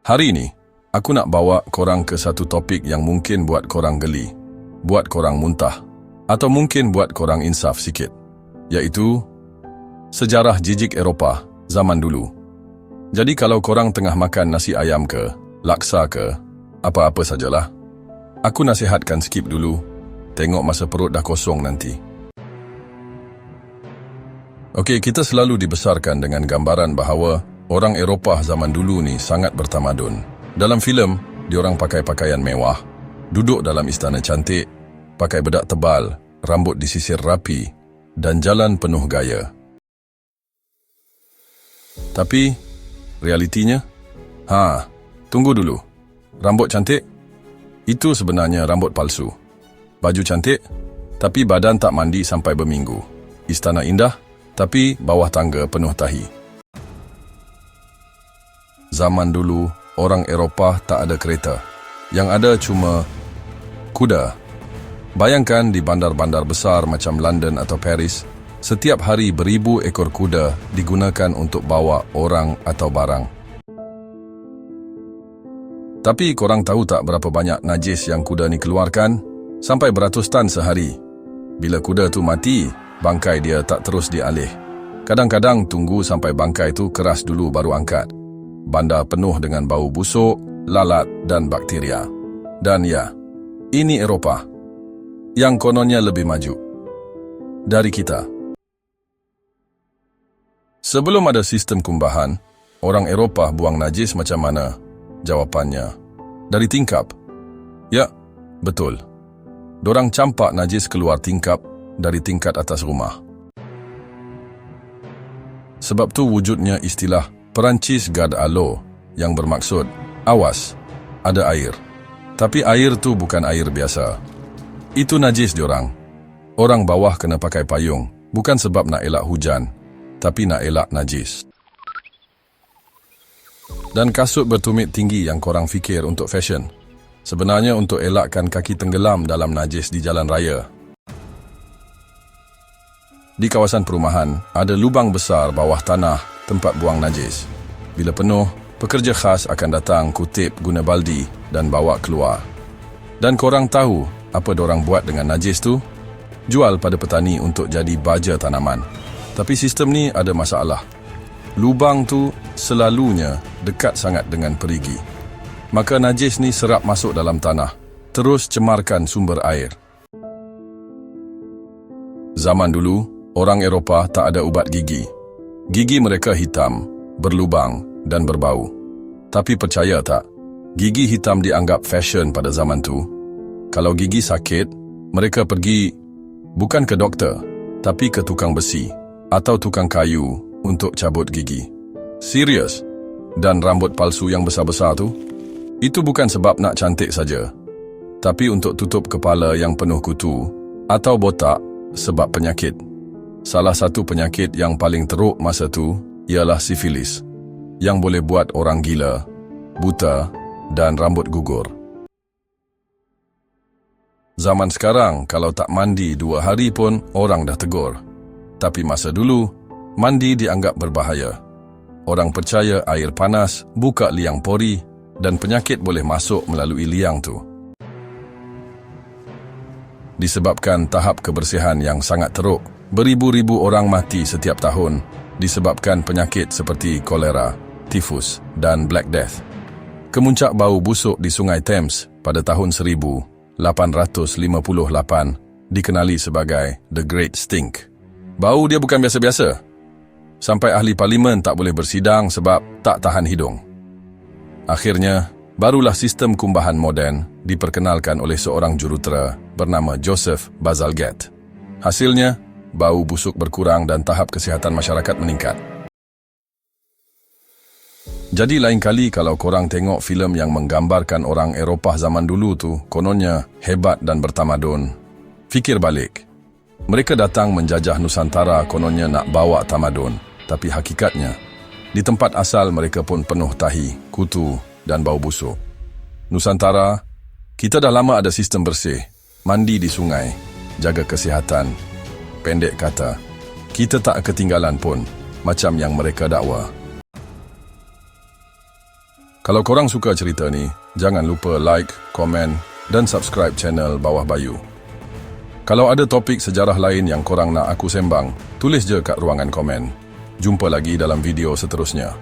Hari ini, aku nak bawa korang ke satu topik yang mungkin buat korang geli, buat korang muntah, atau mungkin buat korang insaf sikit, iaitu sejarah jijik Eropah zaman dulu. Jadi kalau korang tengah makan nasi ayam ke, laksa ke, apa-apa sajalah, aku nasihatkan skip dulu, tengok masa perut dah kosong nanti. Okey, kita selalu dibesarkan dengan gambaran bahawa orang Eropah zaman dulu ni sangat bertamadun. Dalam filem, diorang pakai pakaian mewah, duduk dalam istana cantik, pakai bedak tebal, rambut disisir rapi, dan jalan penuh gaya. Tapi, realitinya? Tunggu dulu. Rambut cantik? Itu sebenarnya rambut palsu. Baju cantik? Tapi badan tak mandi sampai berminggu. Istana indah? Tapi bawah tangga penuh tahi. Zaman dulu, orang Eropah tak ada kereta. Yang ada cuma kuda. Bayangkan di bandar-bandar besar macam London atau Paris, setiap hari beribu ekor kuda digunakan untuk bawa orang atau barang. Tapi korang tahu tak berapa banyak najis yang kuda ni keluarkan? Sampai beratus tan sehari. Bila kuda tu mati, bangkai dia tak terus dialih. Kadang-kadang tunggu sampai bangkai tu keras dulu baru angkat. Bandar penuh dengan bau busuk, lalat dan bakteria. Dan ya, ini Eropah yang kononnya lebih maju dari kita. Sebelum ada sistem kumbahan, orang Eropah buang najis macam mana? Jawapannya, dari tingkap. Ya, betul. Dorang campak najis keluar tingkap dari tingkat atas rumah. Sebab tu wujudnya istilah Perancis Garde à l'eau yang bermaksud, awas, ada air. Tapi air tu bukan air biasa. Itu najis diorang. Orang bawah kena pakai payung, bukan sebab nak elak hujan, tapi nak elak najis. Dan kasut bertumit tinggi yang korang fikir untuk fashion, sebenarnya untuk elakkan kaki tenggelam dalam najis di jalan raya. Di kawasan perumahan, ada lubang besar bawah tanah tempat buang najis. Bila penuh, pekerja khas akan datang kutip guna baldi dan bawa keluar. Dan korang tahu apa dorang buat dengan najis tu? Jual pada petani untuk jadi baja tanaman. Tapi sistem ni ada masalah. Lubang tu selalunya dekat sangat dengan perigi. Maka najis ni serap masuk dalam tanah, terus cemarkan sumber air. Zaman dulu, orang Eropah tak ada ubat gigi. Gigi mereka hitam, berlubang dan berbau. Tapi percaya tak, gigi hitam dianggap fashion pada zaman tu. Kalau gigi sakit, mereka pergi bukan ke doktor, tapi ke tukang besi atau tukang kayu untuk cabut gigi. Serius. Dan rambut palsu yang besar-besar tu, itu bukan sebab nak cantik saja, tapi untuk tutup kepala yang penuh kutu atau botak sebab penyakit. Salah satu penyakit yang paling teruk masa tu ialah sifilis, yang boleh buat orang gila, buta dan rambut gugur. Zaman sekarang, kalau tak mandi 2 hari pun orang dah tegur. Tapi masa dulu, mandi dianggap berbahaya. Orang percaya air panas buka liang pori dan penyakit boleh masuk melalui liang tu. Disebabkan tahap kebersihan yang sangat teruk, beribu-ribu orang mati setiap tahun disebabkan penyakit seperti kolera, tifus dan Black Death. Kemuncak bau busuk di Sungai Thames pada tahun 1858 dikenali sebagai The Great Stink. Bau dia bukan biasa-biasa. Sampai ahli parlimen tak boleh bersidang sebab tak tahan hidung. Akhirnya, barulah sistem kumbahan moden diperkenalkan oleh seorang jurutera bernama Joseph Bazalgette. Hasilnya, bau busuk berkurang dan tahap kesihatan masyarakat meningkat. Jadi lain kali kalau korang tengok filem yang menggambarkan orang Eropah zaman dulu tu kononnya hebat dan bertamadun, fikir balik. Mereka datang menjajah Nusantara kononnya nak bawa tamadun, tapi hakikatnya di tempat asal mereka pun penuh tahi, kutu dan bau busuk. Nusantara, kita dah lama ada sistem bersih, mandi di sungai, jaga kesihatan. Pendek kata, kita tak ketinggalan pun macam yang mereka dakwa. Kalau korang suka cerita ni, jangan lupa like, komen dan subscribe channel Bawah Bayu. Kalau ada topik sejarah lain yang korang nak aku sembang, tulis je kat ruangan komen. Jumpa lagi dalam video seterusnya.